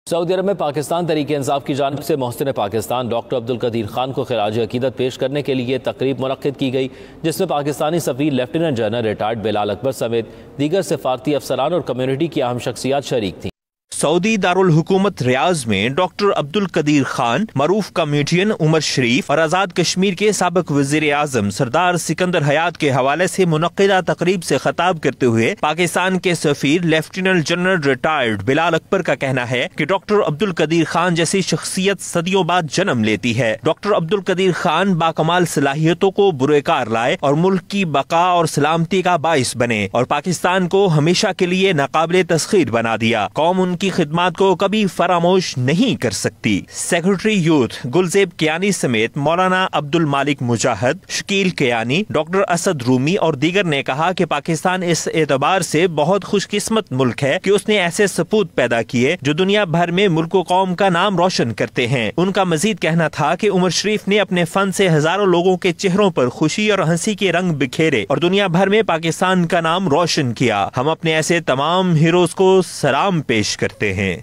سعودی عرب میں پاکستان تحریک انصاف کی جانب سے محسن پاکستان ڈاکٹر عبدالقدیر خان کو خراج عقیدت پیش کرنے کے لیے تقریب منعقد کی گئی، جس میں پاکستانی سفیر لیفٹیننٹ جنرل ریٹائرڈ بلال اکبر سمیت دیگر سفارتی افسران اور کمیونٹی کی اہم شخصیات شریک تھیں۔ سعودی دارالحکومت ریاض میں ڈاکٹر عبدالقدیر خان، معروف کامیڈین عمر شریف اور آزاد کشمیر کے سابق وزیر اعظم سردار سکندر حیات کے حوالے سے منعقدہ تقریب سے خطاب کرتے ہوئے پاکستان کے سفیر لیفٹیننٹ جنرل ریٹائرڈ بلال اکبر کا کہنا ہے کہ ڈاکٹر عبدالقدیر خان جیسی شخصیت صدیوں بعد جنم لیتی ہے۔ ڈاکٹر عبدالقدیر خان باکمال صلاحیتوں کو بروئے کار لائے اور ملک کی بقا اور سلامتی کا باعث بنے اور پاکستان کو ہمیشہ کے لیے ناقابل تسخیر بنا دیا۔ قوم ان کی خدمات کو کبھی فراموش نہیں کر سکتی۔ سیکرٹری یوتھ گلزیب کیانی سمیت مولانا عبد المالک مجاہد، شکیل کیانی، ڈاکٹر اسد رومی اور دیگر نے کہا کہ پاکستان اس اعتبار سے بہت خوش قسمت ملک ہے کہ اس نے ایسے سپوت پیدا کیے جو دنیا بھر میں ملک و قوم کا نام روشن کرتے ہیں۔ ان کا مزید کہنا تھا کہ عمر شریف نے اپنے فن سے ہزاروں لوگوں کے چہروں پر خوشی اور ہنسی کے رنگ بکھیرے اور دنیا بھر میں پاکستان کا نام روشن کیا۔ ہم اپنے ایسے تمام ہیروز کو سلام پیش کرتے ہیں۔